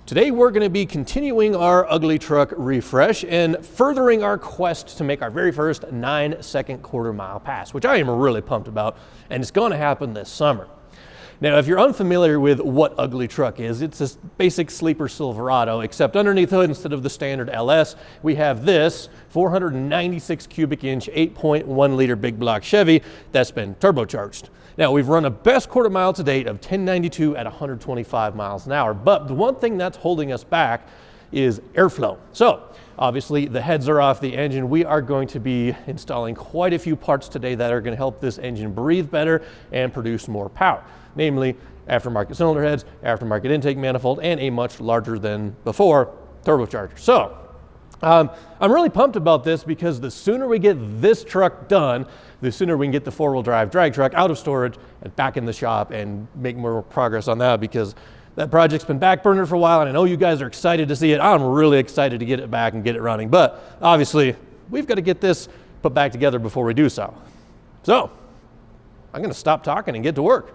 Today we're going to be continuing our UglyTruck refresh and furthering our quest to make our very first 9-second quarter-mile pass, which I am really pumped about, and it's going to happen this summer. Now, if you're unfamiliar with what UglyTruck is, it's a basic sleeper Silverado, except underneath the hood, instead of the standard LS, we have this 496 cubic inch, 8.1 liter big block Chevy that's been turbocharged. Now, we've run a best quarter mile to date of 1092 at 125 miles an hour, but the one thing that's holding us back is airflow. So, obviously, the heads are off the engine. We are going to be installing quite a few parts today that are going to help this engine breathe better and produce more power, namely aftermarket cylinder heads, aftermarket intake manifold, and a much larger than before turbocharger. So, I'm really pumped about this because the sooner we get this truck done, the sooner we can get the four-wheel drive drag truck out of storage and back in the shop and make more progress on that, because that project's been backburnered for a while and I know you guys are excited to see it. I'm really excited to get it back and get it running, but obviously we've got to get this put back together before we do so. So, I'm going to stop talking and get to work.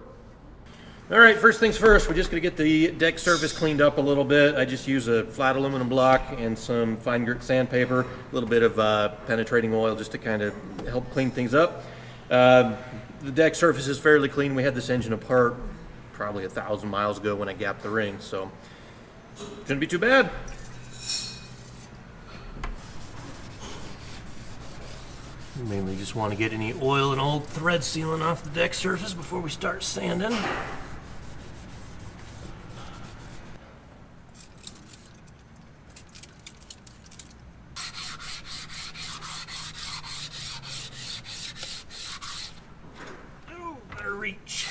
All right, first things first, we're just going to get the deck surface cleaned up a little bit. I just use a flat aluminum block and some fine grit sandpaper, a little bit of penetrating oil just to kind of help clean things up. The deck surface is fairly clean. We had this engine apart probably 1,000 miles ago when I gapped the ring, so shouldn't be too bad. Mainly just want to get any oil and old thread sealing off the deck surface before we start sanding. Oh, better reach.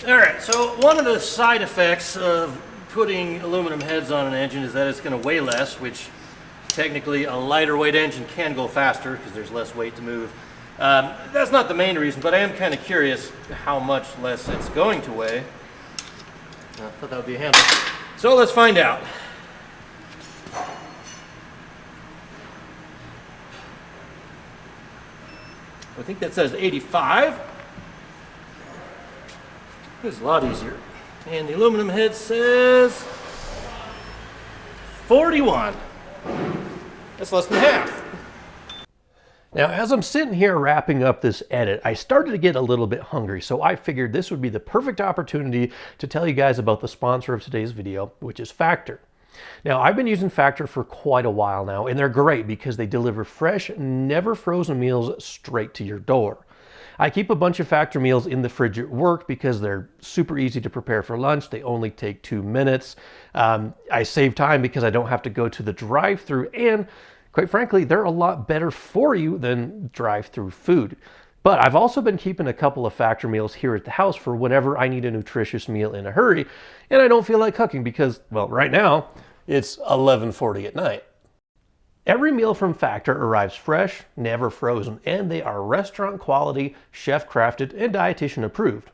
All right, so one of the side effects of putting aluminum heads on an engine is that it's going to weigh less, which technically a lighter weight engine can go faster because there's less weight to move. That's not the main reason, but I am kind of curious how much less it's going to weigh. I thought that would be a handle. So let's find out. I think that says 85. This is a lot easier. And the aluminum head says 41. That's less than half. Now, as I'm sitting here wrapping up this edit, I started to get a little bit hungry, so I figured this would be the perfect opportunity to tell you guys about the sponsor of today's video, which is Factor. Now, I've been using Factor for quite a while now, and they're great because they deliver fresh, never frozen meals straight to your door. I keep a bunch of Factor meals in the fridge at work because they're super easy to prepare for lunch. They only take 2 minutes. I save time because I don't have to go to the drive-thru, and quite frankly, they're a lot better for you than drive-thru food. But I've also been keeping a couple of Factor meals here at the house for whenever I need a nutritious meal in a hurry, and I don't feel like cooking because, well, right now, it's 11:40 at night. Every meal from Factor arrives fresh, never frozen, and they are restaurant quality, chef crafted, and dietitian approved.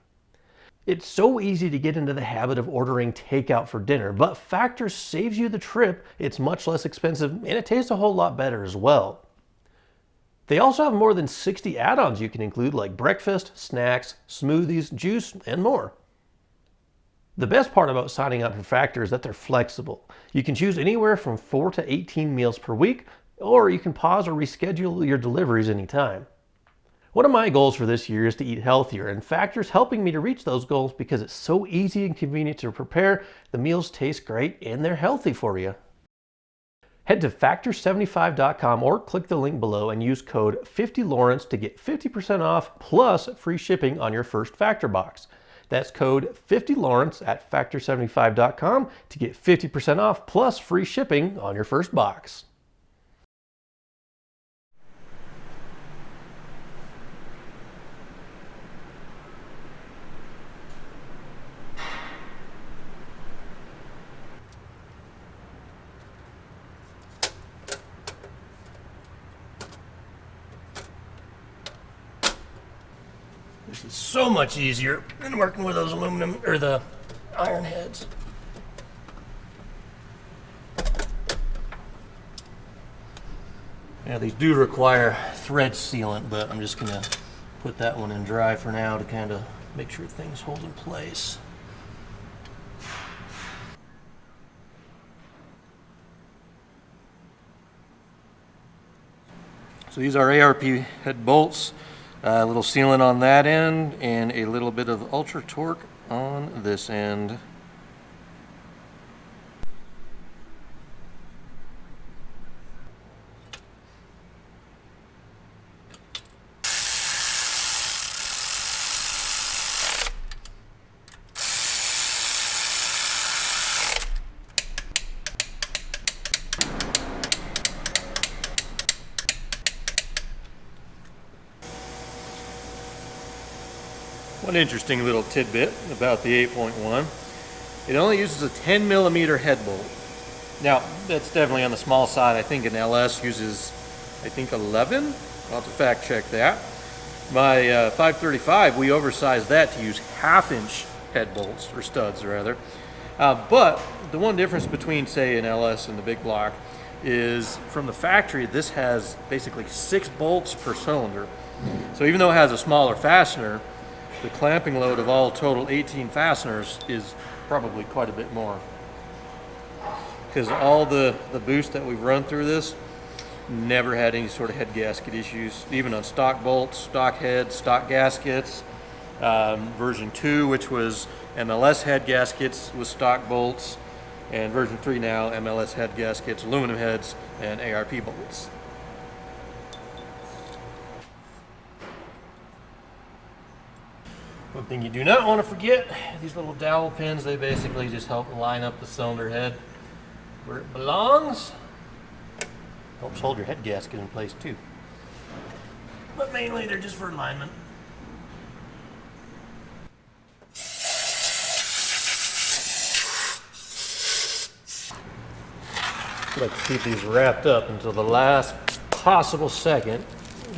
It's so easy to get into the habit of ordering takeout for dinner, but Factor saves you the trip, it's much less expensive, and it tastes a whole lot better as well. They also have more than 60 add-ons you can include, like breakfast, snacks, smoothies, juice, and more. The best part about signing up for Factor is that they're flexible. You can choose anywhere from 4 to 18 meals per week, or you can pause or reschedule your deliveries anytime. One of my goals for this year is to eat healthier, and Factor's helping me to reach those goals because it's so easy and convenient to prepare, the meals taste great, and they're healthy for you. Head to factor75.com or click the link below and use code 50Lawrence to get 50% off plus free shipping on your first Factor box. That's code 50Lawrence at factor75.com to get 50% off plus free shipping on your first box. This is so much easier than working with those aluminum or the iron heads. Now these do require thread sealant, but I'm just gonna put that one in dry for now to kind of make sure things hold in place. So these are ARP head bolts, a little sealant on that end, and a little bit of ultra torque on this end. One interesting little tidbit about the 8.1, it only uses a 10 millimeter head bolt. Now, that's definitely on the small side. I think an LS uses, 11. I'll have to fact check that. My 535, we oversized that to use 1/2 inch head bolts, or studs rather. But the one difference between, say, an LS and the big block is from the factory, this has basically 6 bolts per cylinder. So even though it has a smaller fastener, the clamping load of all total 18 fasteners is probably quite a bit more. Because all the boost that we've run through this never had any sort of head gasket issues, even on stock bolts, stock heads, stock gaskets. Version 2, which was MLS head gaskets with stock bolts, and version 3 now, MLS head gaskets, aluminum heads, and ARP bolts. One thing you do not want to forget, these little dowel pins, they basically just help line up the cylinder head where it belongs. Helps hold your head gasket in place too. But mainly they're just for alignment. I like to keep these wrapped up until the last possible second,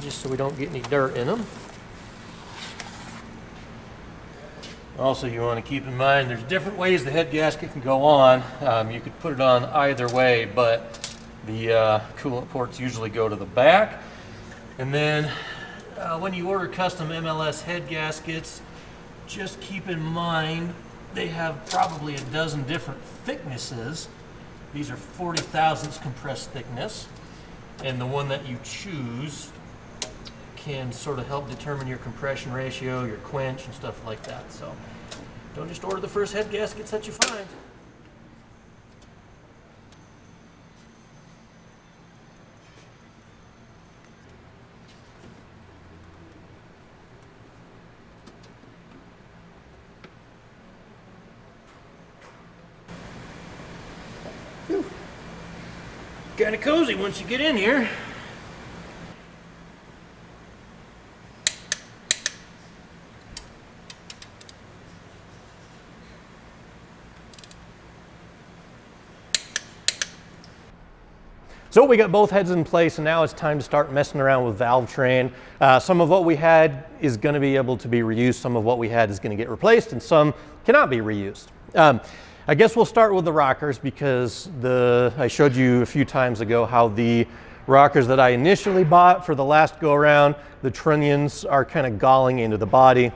just so we don't get any dirt in them. Also, you want to keep in mind there's different ways the head gasket can go on. You could put it on either way, but the coolant ports usually go to the back. And then when you order custom MLS head gaskets, just keep in mind they have probably a dozen different thicknesses. These are 40 thousandths compressed thickness, and the one that you choose can sort of help determine your compression ratio, your quench, and stuff like that. So don't just order the first head gaskets that you find. Kind of cozy once you get in here. So we got both heads in place, and now it's time to start messing around with valve train. Some of what we had is going to be able to be reused, some of what we had is going to get replaced, and some cannot be reused. I guess we'll start with the rockers, because I showed you a few times ago how the rockers that I initially bought for the last go around, the trunnions are kind of galling into the body,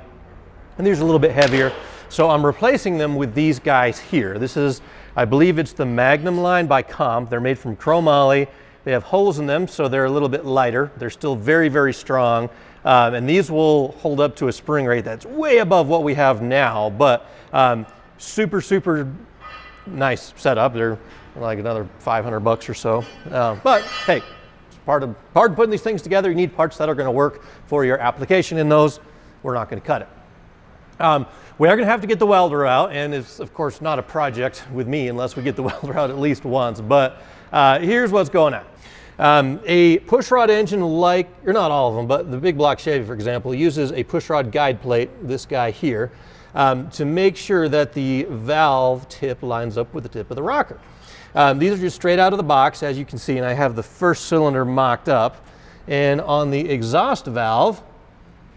and these are a little bit heavier. So I'm replacing them with these guys here. This is, I believe it's the Magnum line by Comp. They're made from chromoly. They have holes in them, so they're a little bit lighter. They're still very, very strong. And these will hold up to a spring rate that's way above what we have now, but super, super nice setup. They're like another 500 bucks or so. But hey, it's part of putting these things together. You need parts that are going to work for your application in those. We're not going to cut it. We are going to have to get the welder out, and it's of course not a project with me unless we get the welder out at least once, but here's what's going on. A pushrod engine, or not all of them, but the big block Chevy, for example, uses a pushrod guide plate, this guy here, to make sure that the valve tip lines up with the tip of the rocker. These are just straight out of the box, as you can see, and I have the first cylinder mocked up, and on the exhaust valve,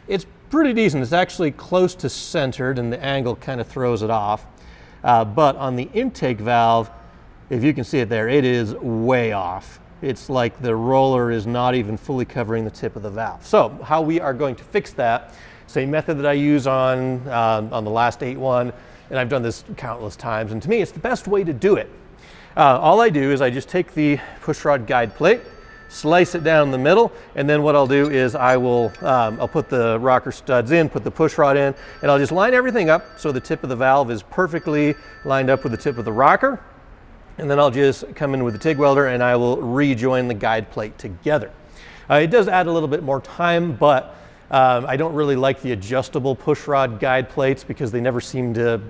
it's pretty decent. It's actually close to centered, and the angle kind of throws it off. But on the intake valve, if you can see it there, it is way off. It's like the roller is not even fully covering the tip of the valve. So how we are going to fix that, same method that I use on the last 8.1, and I've done this countless times, and to me it's the best way to do it. All I do is I just take the pushrod guide plate, slice it down the middle, and then what I'll do is I'll put the rocker studs in, put the pushrod in, and I'll just line everything up so the tip of the valve is perfectly lined up with the tip of the rocker. And then I'll just come in with the TIG welder and I will rejoin the guide plate together. It does add a little bit more time, but I don't really like the adjustable pushrod guide plates because they never seem to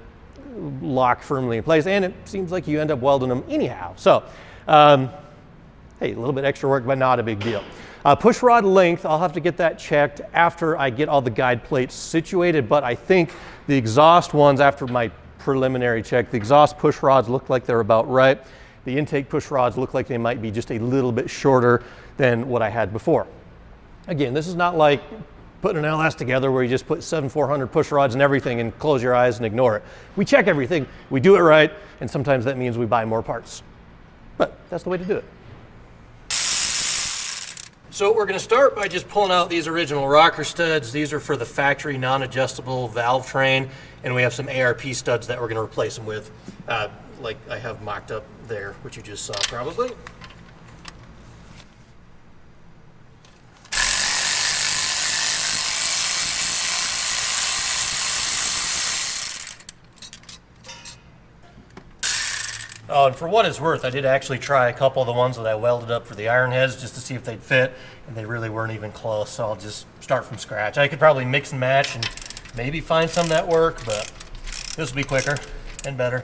lock firmly in place, and it seems like you end up welding them anyhow. So, hey, a little bit extra work, but not a big deal. Pushrod length, I'll have to get that checked after I get all the guide plates situated, but I think the exhaust ones, after my preliminary check, the exhaust push rods look like they're about right. The intake push rods look like they might be just a little bit shorter than what I had before. Again, this is not like putting an LS together where you just put 7/400 push rods and everything and close your eyes and ignore it. We check everything, we do it right, and sometimes that means we buy more parts. But that's the way to do it. So we're going to start by just pulling out these original rocker studs. These are for the factory non-adjustable valve train, and we have some ARP studs that we're going to replace them with, like I have mocked up there, which you just saw probably. Oh, and for what it's worth, I did actually try a couple of the ones that I welded up for the iron heads just to see if they'd fit, and they really weren't even close, so I'll just start from scratch. I could probably mix and match and maybe find some that work, but this will be quicker and better.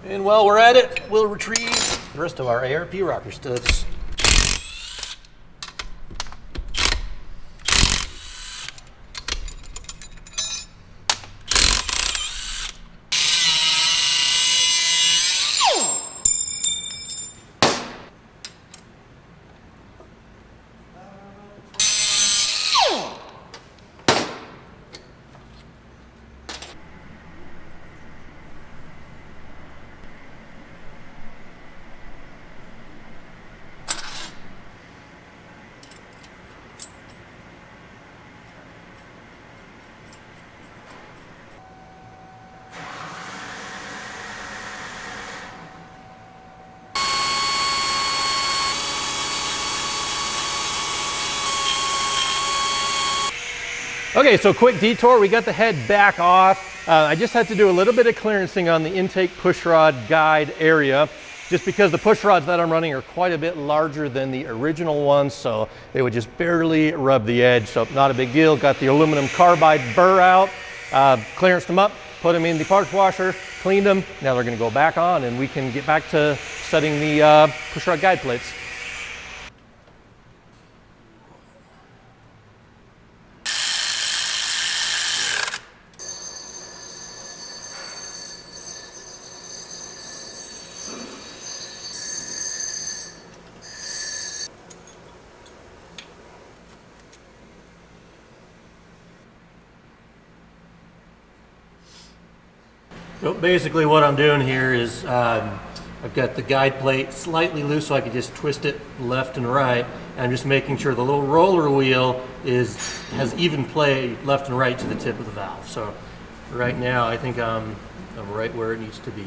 And while we're at it, we'll retrieve the rest of our ARP rocker studs. Okay, so quick detour, we got the head back off. I just had to do a little bit of clearancing on the intake pushrod guide area, just because the push rods that I'm running are quite a bit larger than the original ones, so they would just barely rub the edge, so not a big deal. Got the aluminum carbide burr out, clearanced them up, put them in the parts washer, cleaned them. Now they're gonna go back on and we can get back to setting the pushrod guide plates. So basically what I'm doing here is I've got the guide plate slightly loose so I can just twist it left and right. And I'm just making sure the little roller wheel has even play left and right to the tip of the valve. So right now I think I'm right where it needs to be.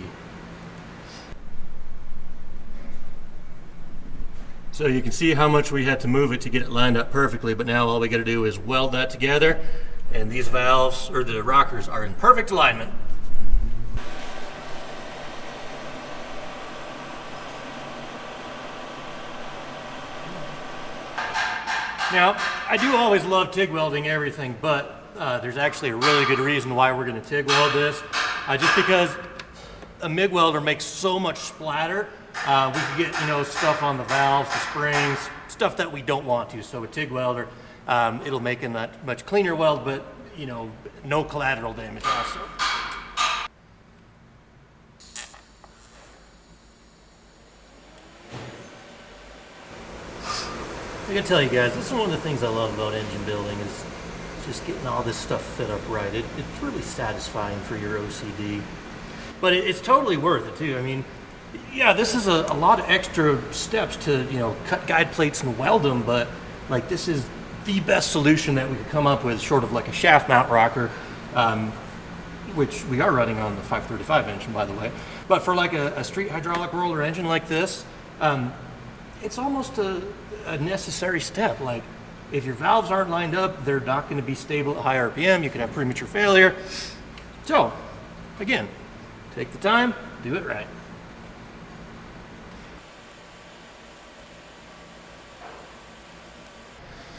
So you can see how much we had to move it to get it lined up perfectly, but now all we got to do is weld that together, and these valves, or the rockers, are in perfect alignment. Now, I do always love TIG welding everything, but there's actually a really good reason why we're going to TIG weld this. Just because a MIG welder makes so much splatter, we can get stuff on the valves, the springs, stuff that we don't want to. So a TIG welder, it'll make a much cleaner weld, but no collateral damage also. I gotta tell you guys, this is one of the things I love about engine building is just getting all this stuff fit up right. It's really satisfying for your OCD. But it's totally worth it too. I mean, yeah, this is a lot of extra steps to, you know, cut guide plates and weld them, but like this is the best solution that we could come up with, short of like a shaft mount rocker, which we are running on the 535 engine, by the way. But for like a street hydraulic roller engine like this, it's almost a necessary step. Like if your valves aren't lined up, they're not going to be stable at high RPM. You can have premature failure. So again, take the time, do it right.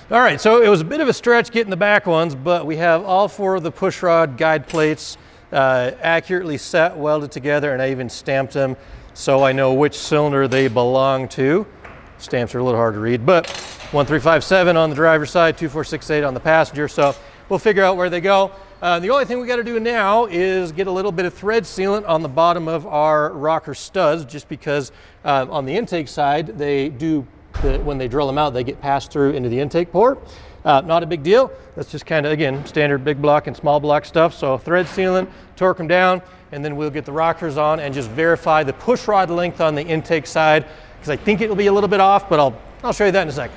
All right, so it was a bit of a stretch getting the back ones, but we have all 4 of the push rod guide plates accurately set, welded together, and I even stamped them so I know which cylinder they belong to. Stamps are a little hard to read, but 1357 on the driver's side, 2468 on the passenger, so we'll figure out where they go. The only thing we got to do now is get a little bit of thread sealant on the bottom of our rocker studs, just because on the intake side, they do, when they drill them out, they get passed through into the intake port. Not a big deal. That's just kind of, again, standard big block and small block stuff. So thread sealant, torque them down, and then we'll get the rockers on and just verify the push rod length on the intake side, because I think it'll be a little bit off, but I'll show you that in a second.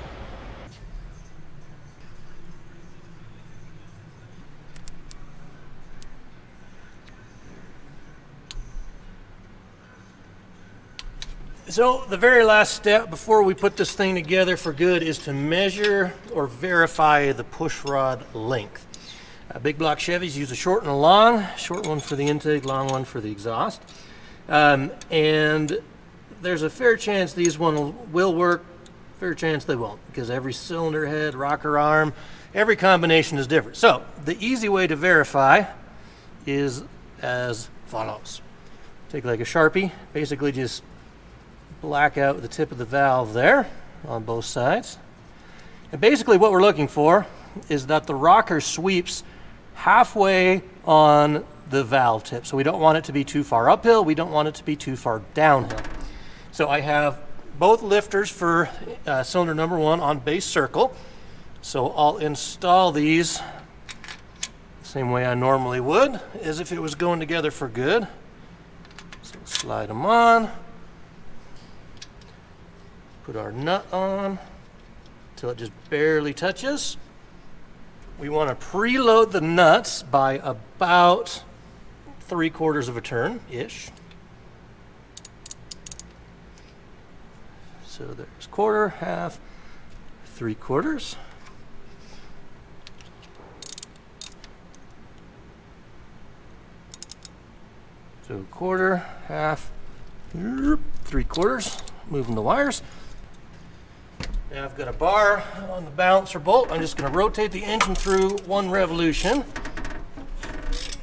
So the very last step before we put this thing together for good is to measure or verify the push rod length. Big block Chevys use a short and a long, short one for the intake, long one for the exhaust. And there's a fair chance these one will work, fair chance they won't, because every cylinder head, rocker arm, every combination is different. So the easy way to verify is as follows. Take like a Sharpie, basically just black out the tip of the valve there on both sides. And basically what we're looking for is that the rocker sweeps halfway on the valve tip. So we don't want it to be too far uphill, we don't want it to be too far downhill. So I have both lifters for cylinder number 1 on base circle. So I'll install these the same way I normally would, as if it was going together for good. So slide them on. Put our nut on until it just barely touches. We want to preload the nuts by about 3/4 of a turn-ish. So there's 1/4, half, 3/4. So 1/4, half, 3/4, moving the wires. Now I've got a bar on the balancer bolt. I'm just going to rotate the engine through 1 revolution.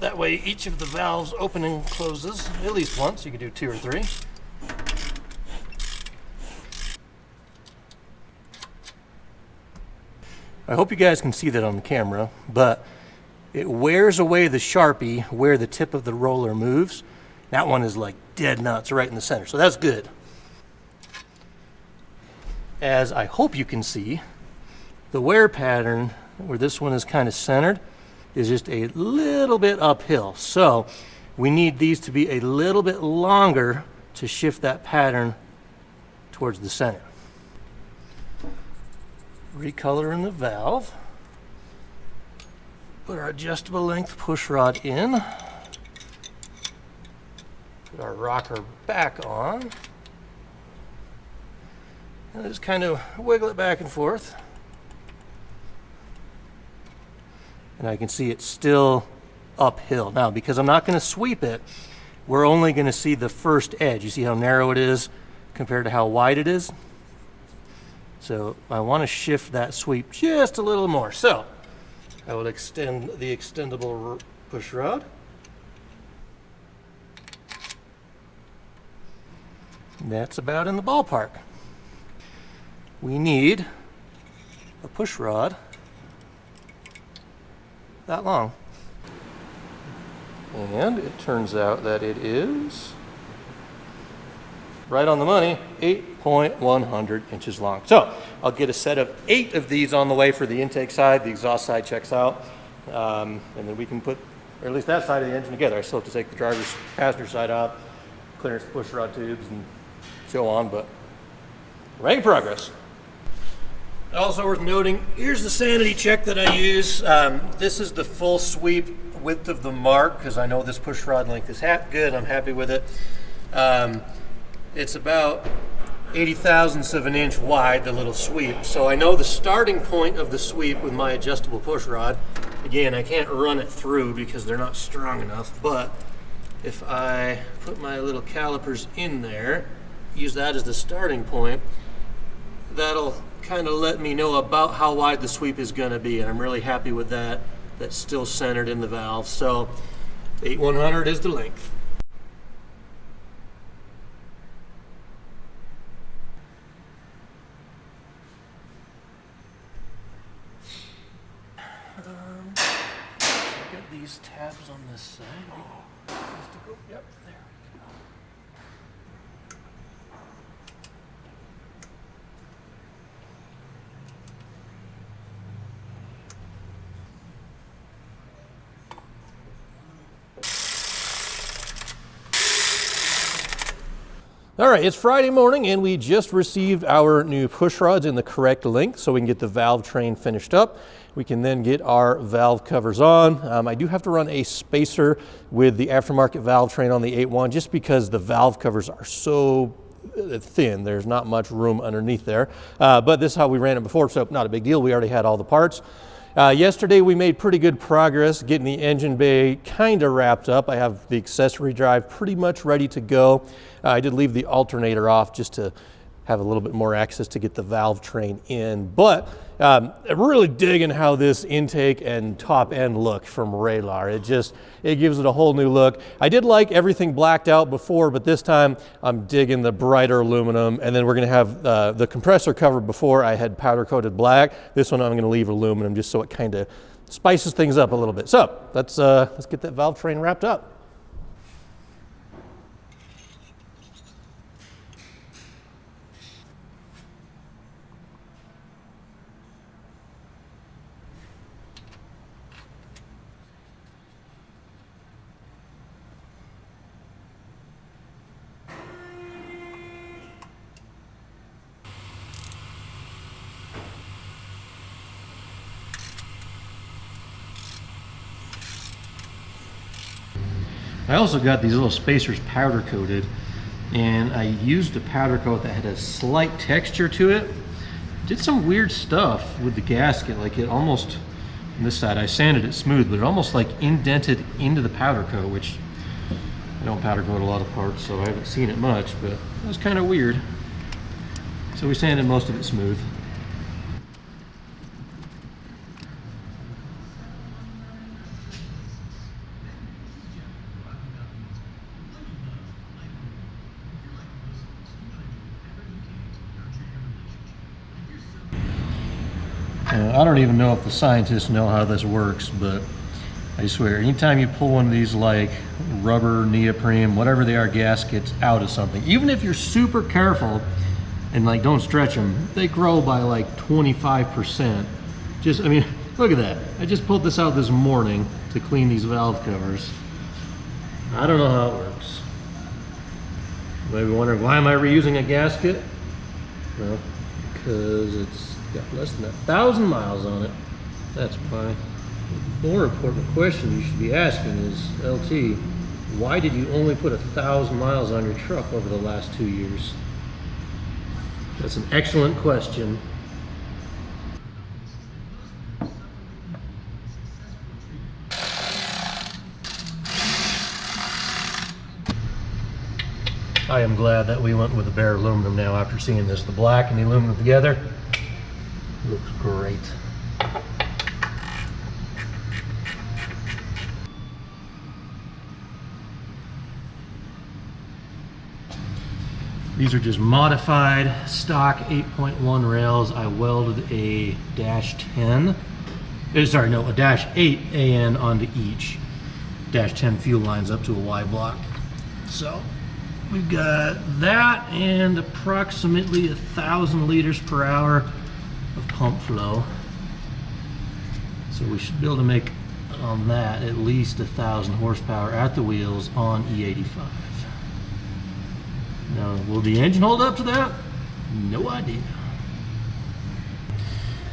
That way each of the valves open and closes at least once. You can do 2 or 3. I hope you guys can see that on the camera, but it wears away the Sharpie where the tip of the roller moves. That one is like dead nuts right in the center, so that's good. As I hope you can see, the wear pattern where this one is kind of centered is just a little bit uphill. So we need these to be a little bit longer to shift that pattern towards the center. Recoloring the valve. Put our adjustable length push rod in. Put our rocker back on. And just kind of wiggle it back and forth. And I can see it's still uphill. Now, because I'm not going to sweep it, we're only going to see the first edge. You see how narrow it is compared to how wide it is? So I want to shift that sweep just a little more. So I will extend the extendable push rod. That's about in the ballpark. We need a push rod that long. And it turns out that it is right on the money, 8.100 inches long. So I'll get a set of 8 of these on the way for the intake side. The exhaust side checks out. And then we can put, or at least that side of the engine together. I still have to take the driver's passenger side out, clearance push rod tubes and so on, but we're making progress. Also worth noting, here's the sanity check that I use. This is the full sweep width of the mark, because I know this push rod length is good. I'm happy with it. It's about 80 thousandths of an inch wide, the little sweep. So I know the starting point of the sweep with my adjustable push rod. Again, I can't run it through because they're not strong enough, but if I put my little calipers in there, use that as the starting point, that'll kind of let me know about how wide the sweep is going to be, and I'm really happy with that. That's still centered in the valve. So 8/100 is the length. Get these tabs on this side. Yep, there we go. All right, it's Friday morning and we just received our new push rods in the correct length so we can get the valve train finished up. We can then get our valve covers on. I do have to run a spacer with the aftermarket valve train on the 8.1 just because the valve covers are so thin. There's not much room underneath there. But this is how we ran it before, so not a big deal. We already had all the parts. Yesterday we made pretty good progress getting the engine bay kind of wrapped up. I have the accessory drive pretty much ready to go. I did leave the alternator off just to have a little bit more access to get the valve train in. But I'm really digging how this intake and top end look from Radar. It gives it a whole new look. I did like everything blacked out before, but this time I'm digging the brighter aluminum. And then we're gonna have the compressor cover before I had powder coated black. This one I'm gonna leave aluminum just so it kind of spices things up a little bit. So let's get that valve train wrapped up. I also got these little spacers powder coated, and I used a powder coat that had a slight texture to it. Did some weird stuff with the gasket, like it almost, on this side I sanded it smooth, but it almost like indented into the powder coat, which I don't powder coat a lot of parts, so I haven't seen it much, but it was kind of weird. So we sanded most of it smooth. I don't even know if the scientists know how this works, but I swear, anytime you pull one of these like rubber, neoprene, whatever they are, gaskets out of something, even if you're super careful and like don't stretch them, they grow by like 25%. Just, I mean, look at that. I just pulled this out this morning to clean these valve covers. I don't know how it works. Maybe wondering, why am I reusing a gasket? Well, because it's got less than 1,000 miles on it. That's why. The more important question you should be asking is, LT, why did you only put 1,000 miles on your truck over the last 2 years? That's an excellent question. I am glad that we went with the bare aluminum now after seeing this. The black and the aluminum together looks great. These are just modified stock 8.1 rails. I welded a -10, sorry, no, a -8 AN onto each. -10 fuel lines up to a Y block. So we've got that and approximately 1,000 liters per hour of pump flow. So we should be able to make on that at least 1,000 horsepower at the wheels on E85. Now, will the engine hold up to that? No idea.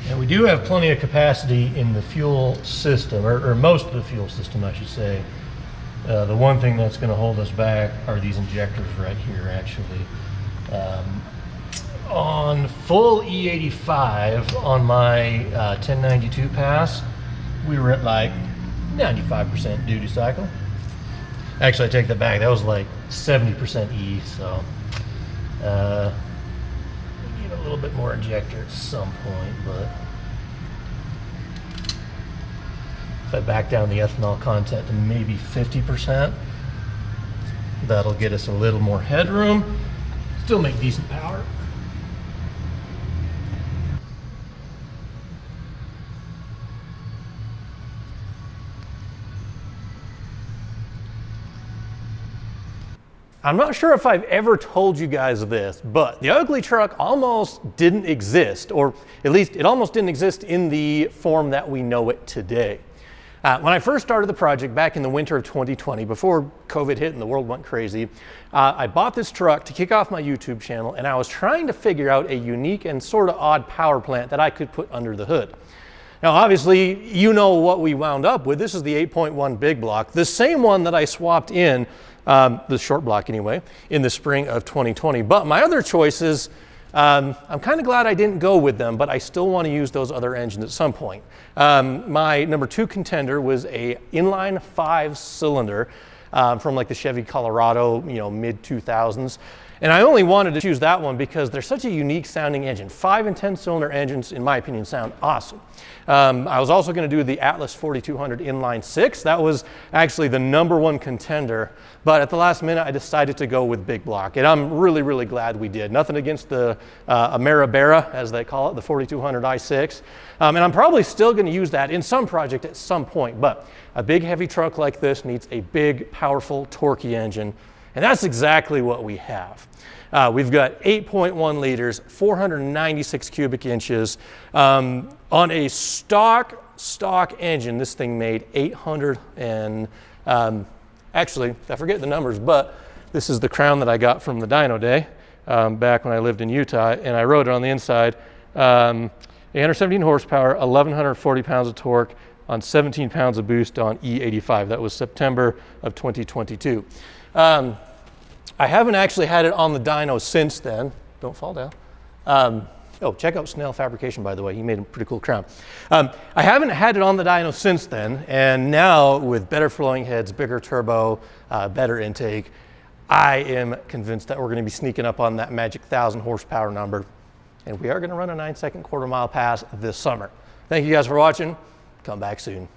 And we do have plenty of capacity in the fuel system, or most of the fuel system, I should say. The one thing that's going to hold us back are these injectors right here, actually. On full E85 on my 1092 pass, we were at like 95% duty cycle. Actually, I take that back. That was like 70% E, so we need a little bit more injector at some point, but if I back down the ethanol content to maybe 50%, that'll get us a little more headroom, still make decent power. I'm not sure if I've ever told you guys this, but the UglyTruck almost didn't exist, or at least it almost didn't exist in the form that we know it today. When I first started the project back in the winter of 2020, before COVID hit and the world went crazy, I bought this truck to kick off my YouTube channel, and I was trying to figure out a unique and sort of odd power plant that I could put under the hood. Now, obviously, you know what we wound up with. This is the 8.1 big block, the same one that I swapped in, the short block anyway, in the spring of 2020. But my other choices, I'm kind of glad I didn't go with them, but I still want to use those other engines at some point. My number 2 contender was a inline 5-cylinder from like the Chevy Colorado, mid 2000s. And I only wanted to choose that one because they're such a unique sounding engine. 5 and 10 cylinder engines, in my opinion, sound awesome. I was also going to do the Atlas 4200 inline 6. That was actually the number 1 contender, but at the last minute I decided to go with big block, and I'm really, really glad we did. Nothing against the Ameribera, as they call it, the 4200 i6, and I'm probably still going to use that in some project at some point, but a big heavy truck like this needs a big, powerful, torquey engine, and that's exactly what we have. We've got 8.1 liters, 496 cubic inches. On a stock engine, this thing made 800 and, actually, I forget the numbers, but this is the crown that I got from the dyno day back when I lived in Utah, and I wrote it on the inside. 817 horsepower, 1,140 pounds of torque on 17 pounds of boost on E85. That was September of 2022. I haven't actually had it on the dyno since then. Don't fall down. Oh, check out Snell Fabrication, by the way. He made a pretty cool crown. I haven't had it on the dyno since then, and now with better flowing heads, bigger turbo, better intake, I am convinced that we're going to be sneaking up on that magic 1,000 horsepower number, and we are going to run a 9-second quarter-mile pass this summer. Thank you guys for watching. Come back soon.